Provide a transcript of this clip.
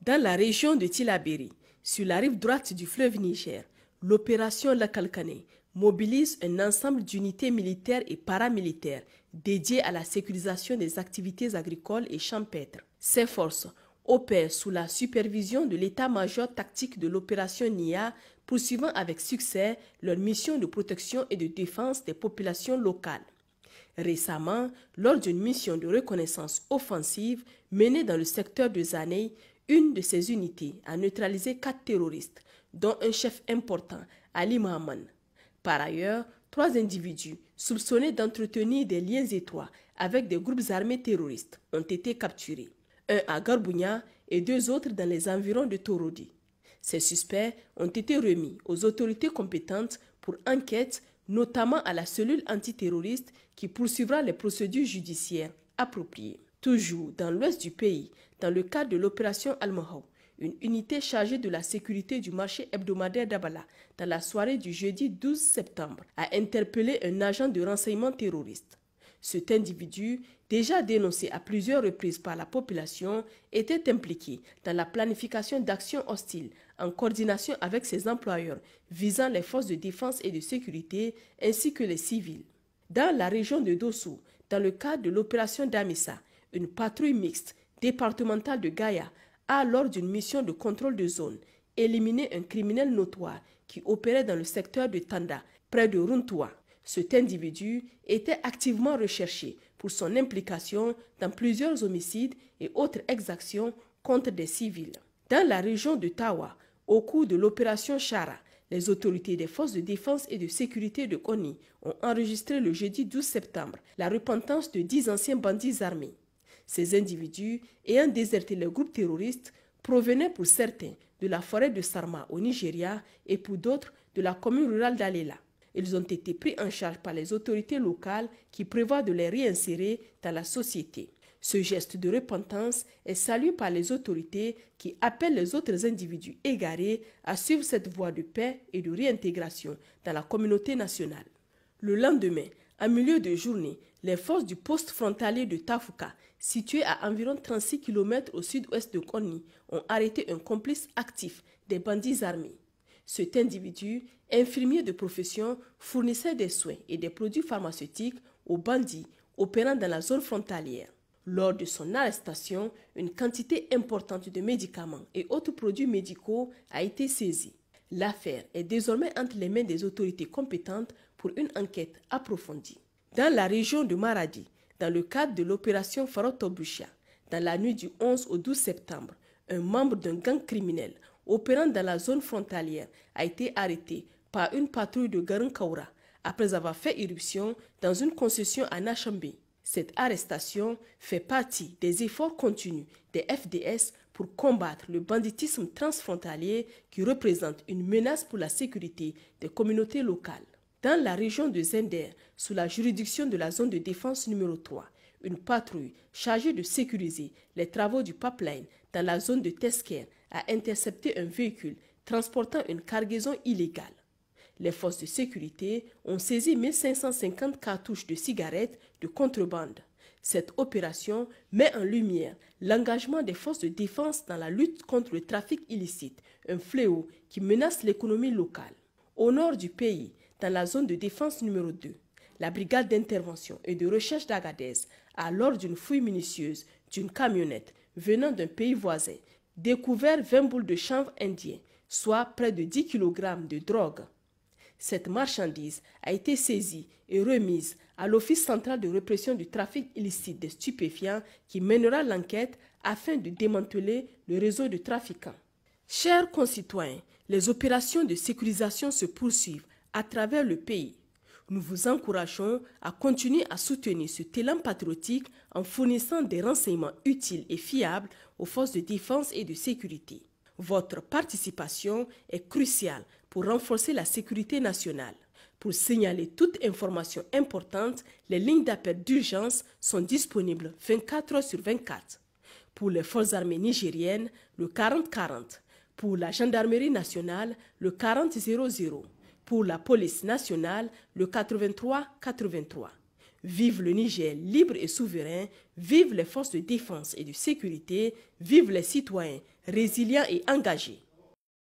Dans la région de Tillabéri, sur la rive droite du fleuve Niger, l'opération Lakalkane mobilise un ensemble d'unités militaires et paramilitaires dédiées à la sécurisation des activités agricoles et champêtres. Ces forces opèrent sous la supervision de l'état-major tactique de l'opération NIA, poursuivant avec succès leur mission de protection et de défense des populations locales. Récemment, lors d'une mission de reconnaissance offensive menée dans le secteur de Zaney, une de ces unités a neutralisé 4 terroristes, dont un chef important, Ali Mahaman. Par ailleurs, 3 individus soupçonnés d'entretenir des liens étroits avec des groupes armés terroristes ont été capturés, un à Garbounia et 2 autres dans les environs de Torodi. Ces suspects ont été remis aux autorités compétentes pour enquête, notamment à la cellule antiterroriste qui poursuivra les procédures judiciaires appropriées. Toujours dans l'ouest du pays, dans le cadre de l'opération Al-Mahou, une unité chargée de la sécurité du marché hebdomadaire d'Abala, dans la soirée du jeudi 12 septembre, a interpellé un agent de renseignement terroriste. Cet individu, déjà dénoncé à plusieurs reprises par la population, était impliqué dans la planification d'actions hostiles en coordination avec ses employeurs visant les forces de défense et de sécurité ainsi que les civils. Dans la région de Dossou, dans le cadre de l'opération Damissa, une patrouille mixte départementale de Gaïa a, lors d'une mission de contrôle de zone, éliminé un criminel notoire qui opérait dans le secteur de Tanda, près de Runtua. Cet individu était activement recherché pour son implication dans plusieurs homicides et autres exactions contre des civils. Dans la région de Tawa, au cours de l'opération Chara, les autorités des forces de défense et de sécurité de Koni ont enregistré le jeudi 12 septembre la repentance de 10 anciens bandits armés. Ces individus, ayant déserté le groupe terroriste, provenaient pour certains de la forêt de Sarma au Nigeria et pour d'autres de la commune rurale d'Alela. Ils ont été pris en charge par les autorités locales qui prévoient de les réinsérer dans la société. Ce geste de repentance est salué par les autorités qui appellent les autres individus égarés à suivre cette voie de paix et de réintégration dans la communauté nationale. Le lendemain, en milieu de journée, les forces du poste frontalier de Tafuka, situé à environ 36 km au sud-ouest de Konni, ont arrêté un complice actif des bandits armés. Cet individu, infirmier de profession, fournissait des soins et des produits pharmaceutiques aux bandits opérant dans la zone frontalière. Lors de son arrestation, une quantité importante de médicaments et autres produits médicaux a été saisie. L'affaire est désormais entre les mains des autorités compétentes pour une enquête approfondie. Dans la région de Maradi, dans le cadre de l'opération Farotobusha, dans la nuit du 11 au 12 septembre, un membre d'un gang criminel opérant dans la zone frontalière a été arrêté par une patrouille de Garin-Kaura après avoir fait irruption dans une concession à Nachambé. Cette arrestation fait partie des efforts continus des FDS pour combattre le banditisme transfrontalier qui représente une menace pour la sécurité des communautés locales. Dans la région de Zender, sous la juridiction de la zone de défense numéro 3, une patrouille chargée de sécuriser les travaux du pipeline dans la zone de Tesker a intercepté un véhicule transportant une cargaison illégale. Les forces de sécurité ont saisi 1550 cartouches de cigarettes de contrebande. Cette opération met en lumière l'engagement des forces de défense dans la lutte contre le trafic illicite, un fléau qui menace l'économie locale. Au nord du pays, dans la zone de défense numéro 2, la brigade d'intervention et de recherche d'Agadez a, lors d'une fouille minutieuse d'une camionnette venant d'un pays voisin, découvert 20 boules de chanvre indien, soit près de 10 kg de drogue. Cette marchandise a été saisie et remise à l'Office central de répression du trafic illicite des stupéfiants qui mènera l'enquête afin de démanteler le réseau de trafiquants. Chers concitoyens, les opérations de sécurisation se poursuivent à travers le pays. Nous vous encourageons à continuer à soutenir ce élan patriotique en fournissant des renseignements utiles et fiables aux forces de défense et de sécurité. Votre participation est cruciale pour renforcer la sécurité nationale. Pour signaler toute information importante, les lignes d'appel d'urgence sont disponibles 24 heures sur 24. Pour les forces armées nigériennes, le 40-40. Pour la gendarmerie nationale, le 40-00. Pour la police nationale, le 83-83. Vive le Niger libre et souverain, vive les forces de défense et de sécurité, vive les citoyens résilients et engagés.